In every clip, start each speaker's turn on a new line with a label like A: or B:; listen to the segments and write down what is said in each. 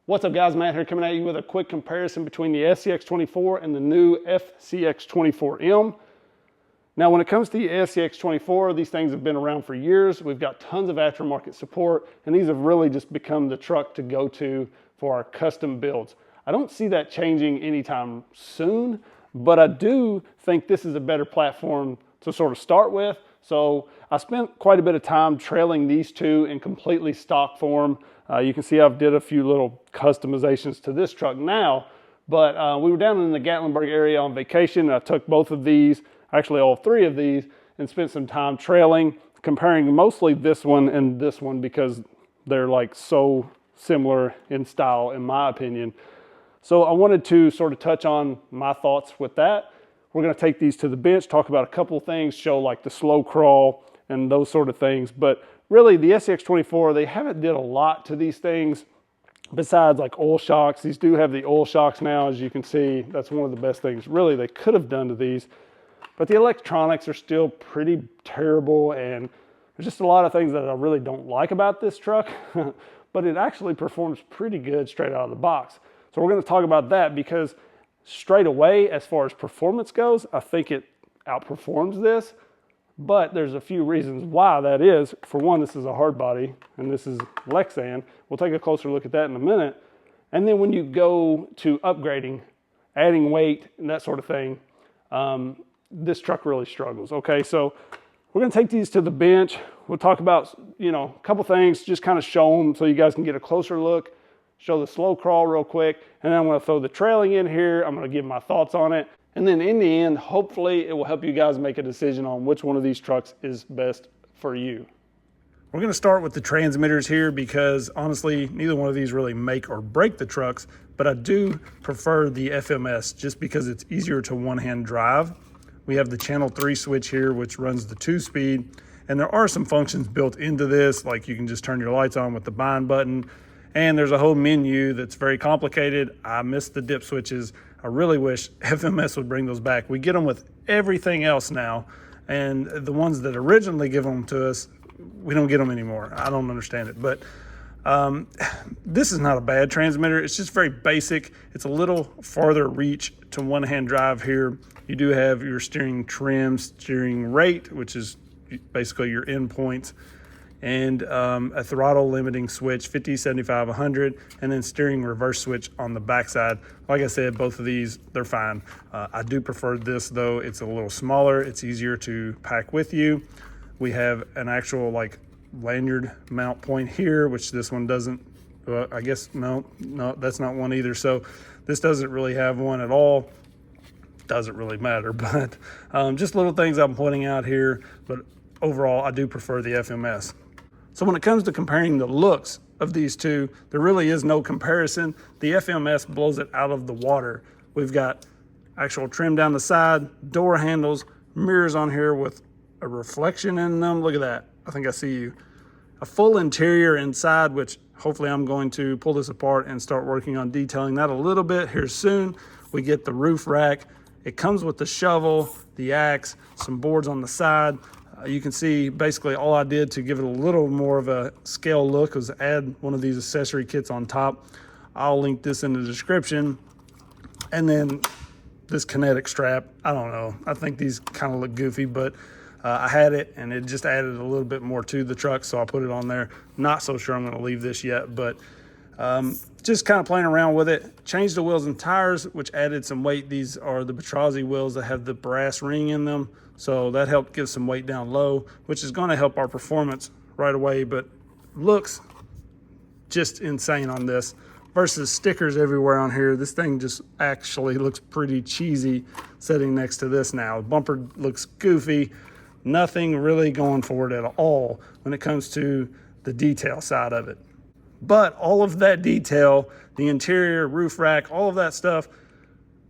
A: What's up guys, Matt here coming at you with a quick comparison between the SCX24 and the new FCX24M. Now when it comes to the SCX24, these things have been around for years. We've got tons of aftermarket support, and these have really just become the truck to go to for our custom builds. I don't see that changing anytime soon, but I do think this is a better platform to sort of start with. So I spent quite a bit of time trailing these two in completely stock form. You can see I've did a few little customizations to this truck now, but we were down in the Gatlinburg area on vacation. I took both of these, actually all three of these, and spent some time trailing, comparing mostly this one and this one because they're like so similar in style in my opinion. So I wanted to sort of touch on my thoughts with that. We're going to take these to the bench, talk about a couple of things, show like the slow crawl and those sort of things. But really the SCX24, they haven't did a lot to these things besides like oil shocks. These do have the oil shocks now, as you can see. That's one of the best things really they could have done to these. But the electronics are still pretty terrible, and there's just a lot of things that I really don't like about this truck. But it actually performs pretty good straight out of the box. So we're going to talk about that because straight away, as far as performance goes, I think it outperforms this. But there's a few reasons why that is. For one, this is a hard body and this is Lexan. We'll take a closer look at that in a minute. And then when you go to upgrading, adding weight and that sort of thing, this truck really struggles. Okay, so we're gonna take these to the bench. We'll talk about, a couple things, just kind of show them so you guys can get a closer look, show the slow crawl real quick, and then I'm gonna throw the trailing in here. I'm gonna give my thoughts on it. And then in the end, hopefully it will help you guys make a decision on which one of these trucks is best for you. We're going to start with the transmitters here because honestly, neither one of these really make or break the trucks, but I do prefer the FMS just because it's easier to one-hand drive. We have the channel 3 switch here, which runs the 2-speed, and there are some functions built into this, like you can just turn your lights on with the bind button, and there's a whole menu that's very complicated. I miss the dip switches. I really wish FMS would bring those back. We get them with everything else now, and the ones that originally give them to us, we don't get them anymore. I don't understand it, but this is not a bad transmitter. It's just very basic. It's a little farther reach to one-hand drive here. You do have your steering trim, steering rate, which is basically your endpoints, and a throttle limiting switch, 50, 75, 100, and then steering reverse switch on the backside. Like I said, both of these, they're fine. I do prefer this though. It's a little smaller. It's easier to pack with you. We have an actual like lanyard mount point here, which this one doesn't. I guess, no, that's not one either. So this doesn't really have one at all. Doesn't really matter, but just little things I'm pointing out here. But overall, I do prefer the FMS. So when it comes to comparing the looks of these two, there really is no comparison. The FMS blows it out of the water. We've got actual trim down the side, door handles, mirrors on here with a reflection in them. Look at that. I think I see you. A full interior inside, which hopefully I'm going to pull this apart and start working on detailing that a little bit here soon. We get the roof rack. It comes with the shovel, the axe, some boards on the side. You can see basically all I did to give it a little more of a scale look was add one of these accessory kits on top. I'll link this in the description. And then this kinetic strap, I don't know. I think these kind of look goofy, but I had it and it just added a little bit more to the truck, so I put it on there. Not so sure I'm gonna leave this yet, but just kind of playing around with it. Changed the wheels and tires, which added some weight. These are the Batrazi wheels that have the brass ring in them. So that helped give some weight down low, which is going to help our performance right away, but looks just insane on this versus stickers everywhere on here. This thing just actually looks pretty cheesy sitting next to this now. Bumper looks goofy. Nothing really going for it at all when it comes to the detail side of it. But all of that detail, the interior, roof rack, all of that stuff,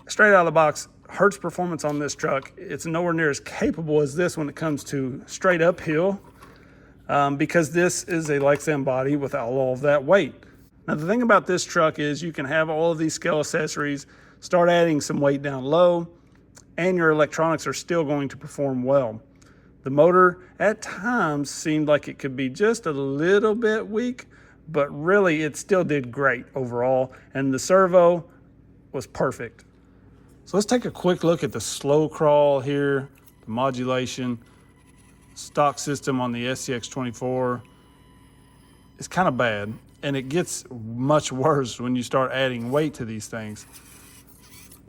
A: straight out of the box, Hertz performance on this truck. It's nowhere near as capable as this when it comes to straight uphill because this is a Lexan body without all of that weight. Now the thing about this truck is you can have all of these scale accessories, start adding some weight down low, and your electronics are still going to perform well. The motor at times seemed like it could be just a little bit weak, but really it still did great overall, and the servo was perfect. So let's take a quick look at the slow crawl here, the modulation. Stock system on the SCX24 is kind of bad, and it gets much worse when you start adding weight to these things.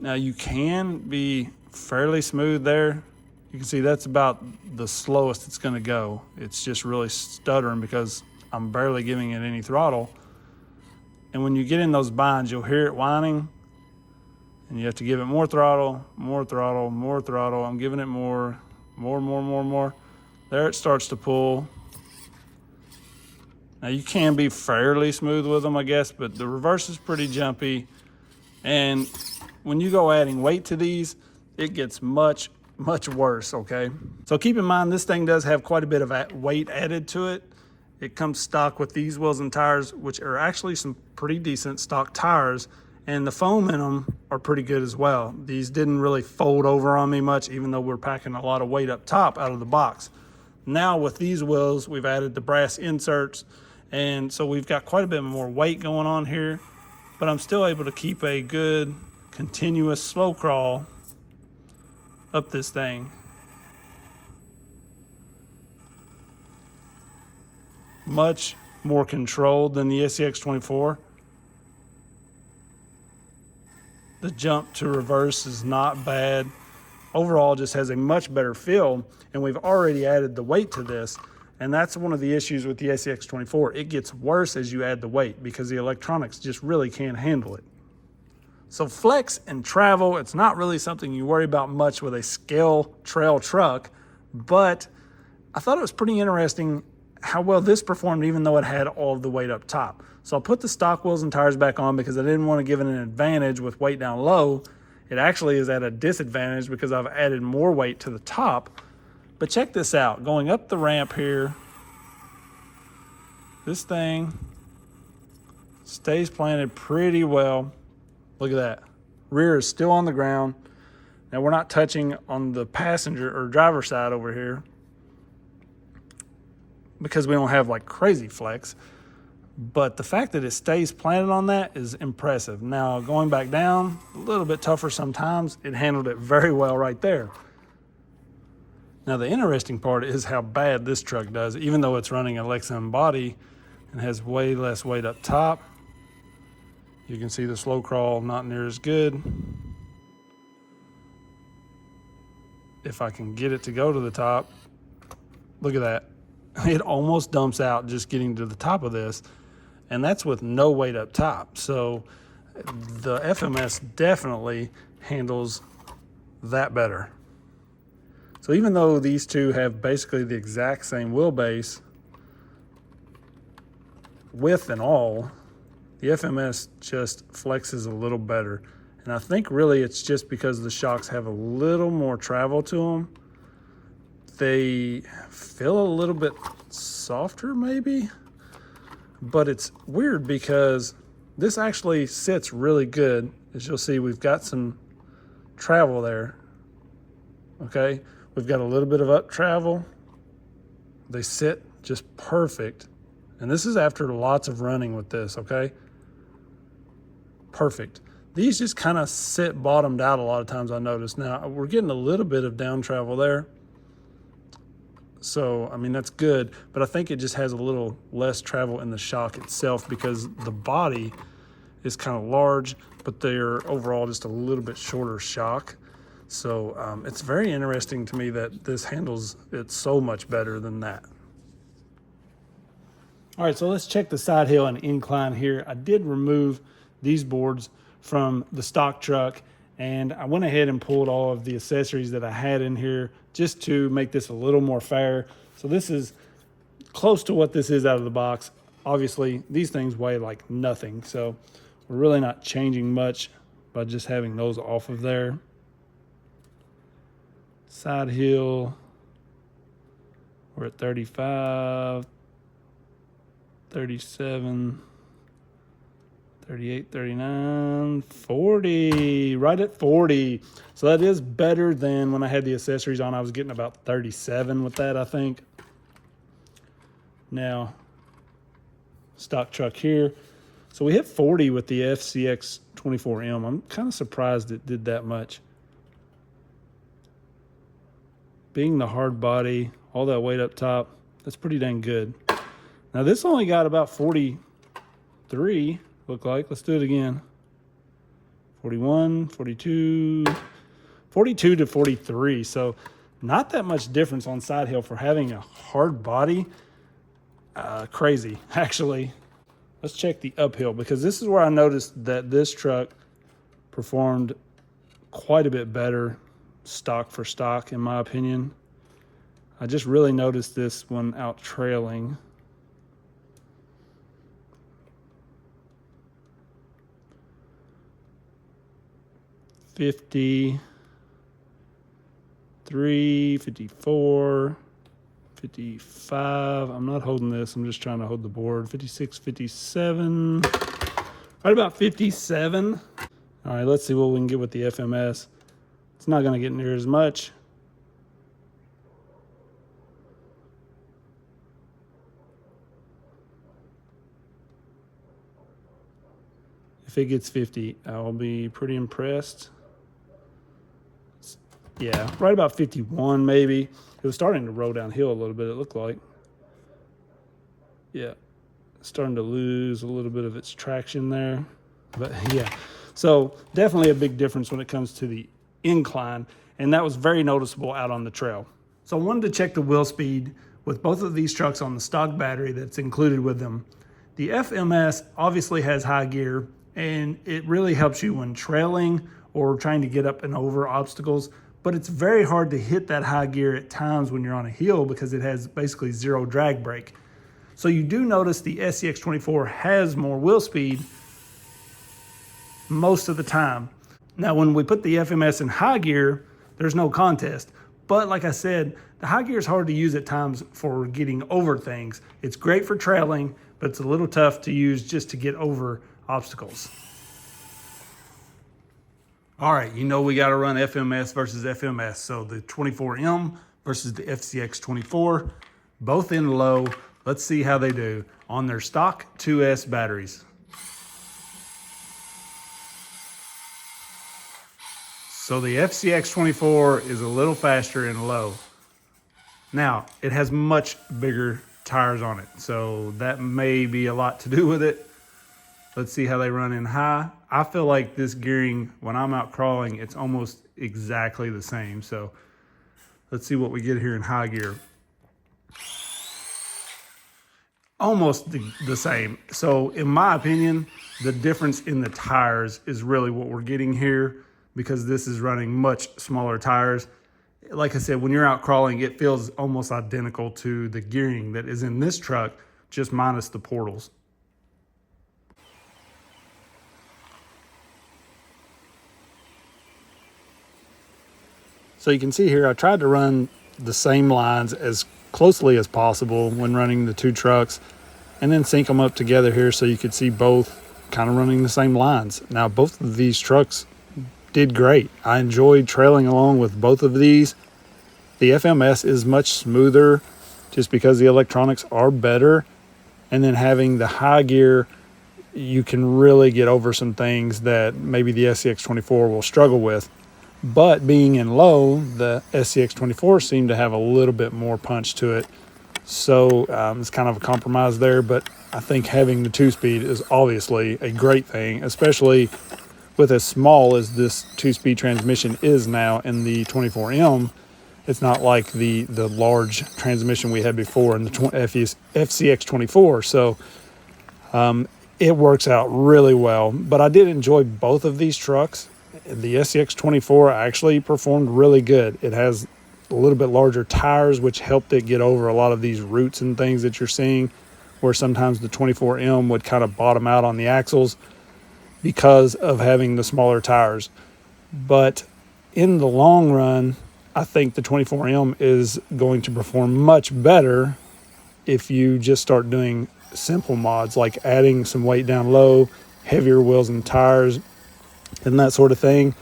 A: Now you can be fairly smooth there. You can see that's about the slowest it's going to go. It's just really stuttering because I'm barely giving it any throttle. And when you get in those binds, you'll hear it whining, and you have to give it more throttle, more throttle, more throttle. I'm giving it more. There it starts to pull. Now you can be fairly smooth with them, I guess, but the reverse is pretty jumpy. And when you go adding weight to these, it gets much worse, okay? So keep in mind, this thing does have quite a bit of weight added to it. It comes stock with these wheels and tires, which are actually some pretty decent stock tires, and the foam in them are pretty good as well. These didn't really fold over on me much, even though we're packing a lot of weight up top out of the box. Now with these wheels, we've added the brass inserts, and so we've got quite a bit more weight going on here, but I'm still able to keep a good continuous slow crawl up this thing. Much more controlled than the SCX24. The jump to reverse is not bad. Overall, just has a much better feel, and we've already added the weight to this, and that's one of the issues with the SCX24. It gets worse as you add the weight because the electronics just really can't handle it. So flex and travel, it's not really something you worry about much with a scale trail truck, but I thought it was pretty interesting how well this performed even though it had all of the weight up top. So I'll put the stock wheels and tires back on because I didn't want to give it an advantage with weight down low. It actually is at a disadvantage because I've added more weight to the top. But check this out, going up the ramp here, this thing stays planted pretty well. Look at that. Rear is still on the ground. Now we're not touching on the passenger or driver side over here because we don't have like crazy flex. But the fact that it stays planted on that is impressive. Now going back down, a little bit tougher sometimes. It handled it very well right there. Now the interesting part is how bad this truck does, even though it's running a Lexan body and has way less weight up top. You can see the slow crawl not near as good. If I can get it to go to the top, look at that. It almost dumps out just getting to the top of this, and that's with no weight up top. So the FMS definitely handles that better. So even though these two have basically the exact same wheelbase, width and all, the FMS just flexes a little better. And I think really it's just because the shocks have a little more travel to them. They feel a little bit softer maybe, but it's weird because this actually sits really good. As you'll see, we've got some travel there, okay? We've got a little bit of up travel. They sit just perfect. And this is after lots of running with this, okay? Perfect. These just kind of sit bottomed out a lot of times, I notice. Now, we're getting a little bit of down travel there. So, I mean, that's good, but I think it just has a little less travel in the shock itself because the body is kind of large, but they're overall just a little bit shorter shock. So it's very interesting to me that this handles it so much better than that. All right, so let's check the side hill and incline here. I did remove these boards from the stock truck, and I went ahead and pulled all of the accessories that I had in here just to make this a little more fair. So this is close to what this is out of the box. Obviously, these things weigh like nothing, so we're really not changing much by just having those off of there. Side hill, we're at 35, 37, 38, 39, 40, right at 40. So that is better than when I had the accessories on. I was getting about 37 with that, I think. Now, stock truck here. So we hit 40 with the FCX24M. I'm kind of surprised it did that much. Being the hard body, all that weight up top, that's pretty dang good. Now this only got about 43, look like. Let's do it again. 41, 42, 42 to 43. So not that much difference on side hill for having a hard body. Crazy, actually. Let's check the uphill, because this is where I noticed that this truck performed quite a bit better stock for stock, in my opinion. I just really noticed this one out trailing. $53, $54, $55. I'm not holding this. I'm just trying to hold the board. $56, $57. Right about 57. All right, let's see what we can get with the FMS. It's not going to get near as much. If it gets 50, I'll be pretty impressed. Yeah, right about 51 maybe. It was starting to roll downhill a little bit, it looked like. Yeah, starting to lose a little bit of its traction there. But yeah, so definitely a big difference when it comes to the incline, and that was very noticeable out on the trail. So I wanted to check the wheel speed with both of these trucks on the stock battery that's included with them. The FMS obviously has high gear, and it really helps you when trailing or trying to get up and over obstacles, but it's very hard to hit that high gear at times when you're on a hill because it has basically zero drag brake. So you do notice the SCX24 has more wheel speed most of the time. Now, when we put the FMS in high gear, there's no contest. But like I said, the high gear is hard to use at times for getting over things. It's great for trailing, but it's a little tough to use just to get over obstacles. All right, you know we got to run FMS versus FMS. So the 24M versus the FCX24, both in low. Let's see how they do on their stock 2S batteries. So the FCX24 is a little faster in low. Now, it has much bigger tires on it, so that may be a lot to do with it. Let's see how they run in high. I feel like this gearing, when I'm out crawling, it's almost exactly the same. So let's see what we get here in high gear. Almost the same. So in my opinion, the difference in the tires is really what we're getting here, because this is running much smaller tires. Like I said, when you're out crawling, it feels almost identical to the gearing that is in this truck, just minus the portals. So you can see here, I tried to run the same lines as closely as possible when running the two trucks, and then sync them up together here so you could see both kind of running the same lines. Now, both of these trucks did great. I enjoyed trailing along with both of these. The FMS is much smoother just because the electronics are better, and then having the high gear, you can really get over some things that maybe the SCX24 will struggle with. But being in low, the SCX24 seemed to have a little bit more punch to it. So it's kind of a compromise there, but I think having the 2-speed is obviously a great thing, especially with as small as this 2-speed transmission is now in the 24M. It's not like the large transmission we had before in the FCX24. So it works out really well. But I did enjoy both of these trucks. The SCX24 actually performed really good. It has a little bit larger tires, which helped it get over a lot of these roots and things that you're seeing, where sometimes the 24M would kind of bottom out on the axles because of having the smaller tires. But in the long run, I think the 24M is going to perform much better if you just start doing simple mods, like adding some weight down low, heavier wheels and tires, and that sort of thing.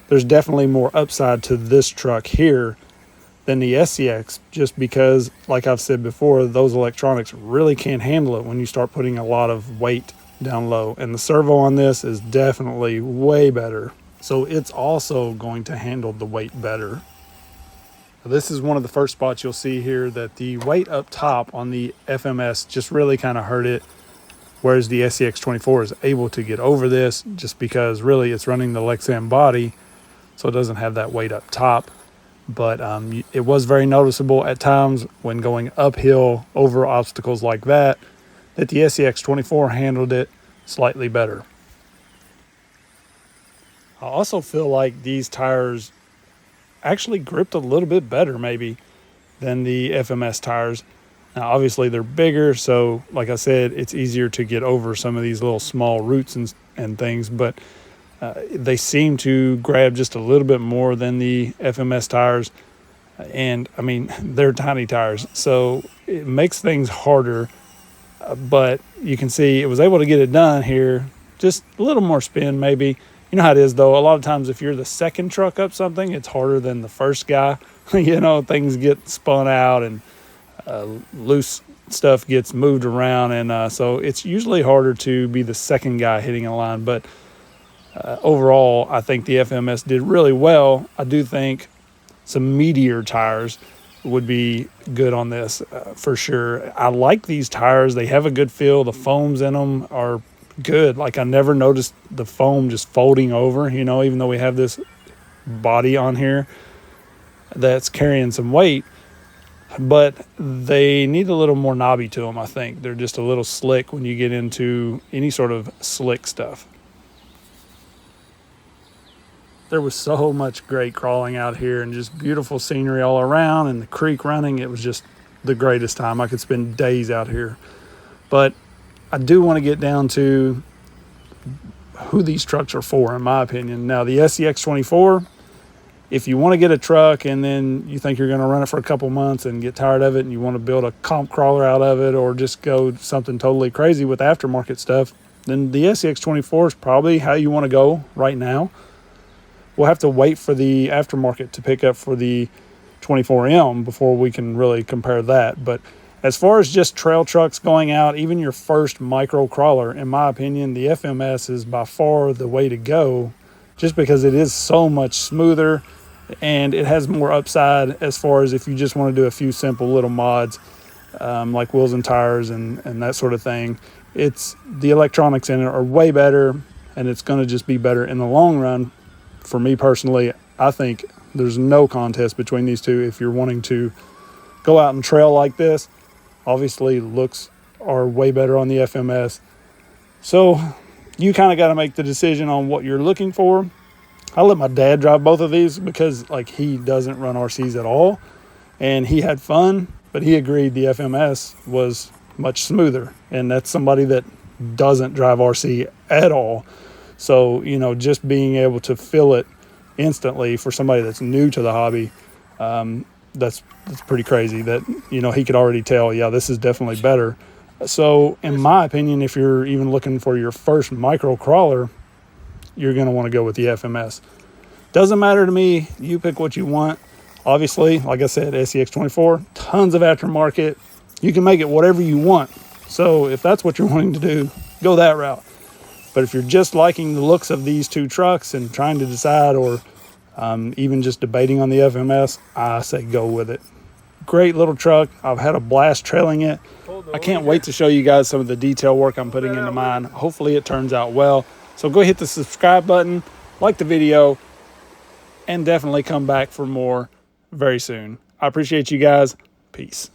A: There's definitely more upside to this truck here than the SCX, just because, like I've said before, those electronics really can't handle it when you start putting a lot of weight down low. And the servo on this is definitely way better, so it's also going to handle the weight better. This is one of the first spots you'll see here that the weight up top on the FMS just really kind of hurt it, whereas the SCX24 is able to get over this just because really it's running the Lexan body, so it doesn't have that weight up top. But it was very noticeable at times when going uphill over obstacles like that the SCX24 handled it slightly better. I also feel like these tires actually gripped a little bit better maybe than the FMS tires. Now obviously they're bigger, so like I said, it's easier to get over some of these little small roots and things, but they seem to grab just a little bit more than the FMS tires. And I mean, they're tiny tires, so it makes things harder, but you can see it was able to get it done here. Just a little more spin maybe. You know how it is though, a lot of times if you're the second truck up something, it's harder than the first guy. You know, things get spun out and loose stuff gets moved around, and so it's usually harder to be the second guy hitting a line. But overall, I think the FMS did really well. I do think some meatier tires would be good on this for sure. I like these tires. They have a good feel. The foams in them are good. Like, I never noticed the foam just folding over, you know, even though we have this body on here that's carrying some weight, but they need a little more knobby to them. I think they're just a little slick when you get into any sort of slick stuff. There was so much great crawling out here and just beautiful scenery all around, and the creek running. It was just the greatest time. I could spend days out here. But I do want to get down to who these trucks are for, in my opinion. Now, the SCX24, if you want to get a truck and then you think you're going to run it for a couple months and get tired of it and you want to build a comp crawler out of it, or just go something totally crazy with aftermarket stuff, then the SCX24 is probably how you want to go right now. We'll have to wait for the aftermarket to pick up for the 24M before we can really compare that. But as far as just trail trucks going out, even your first micro crawler, in my opinion, the FMS is by far the way to go, just because it is so much smoother and it has more upside as far as if you just want to do a few simple little mods, like wheels and tires and that sort of thing. It's the electronics in it are way better, and it's going to just be better in the long run. For me personally, I think there's no contest between these two. If you're wanting to go out and trail like this, obviously looks are way better on the FMS. So you kind of got to make the decision on what you're looking for. I let my dad drive both of these because, like, he doesn't run RCs at all, and he had fun, but he agreed the FMS was much smoother, and that's somebody that doesn't drive RC at all. So, you know, just being able to feel it instantly for somebody that's new to the hobby, that's pretty crazy that, you know, he could already tell, yeah, this is definitely better. So in my opinion, if you're even looking for your first micro crawler, you're going to want to go with the FMS. Doesn't matter to me. You pick what you want. Obviously, like I said, SCX24, tons of aftermarket. You can make it whatever you want. So if that's what you're wanting to do, go that route. But if you're just liking the looks of these two trucks and trying to decide, or even just debating on the FMS, I say go with it. Great little truck. I've had a blast trailing it. I can't wait to show you guys some of the detail work I'm putting into mine. Hopefully it turns out well. So go hit the subscribe button, like the video, and definitely come back for more very soon. I appreciate you guys. Peace.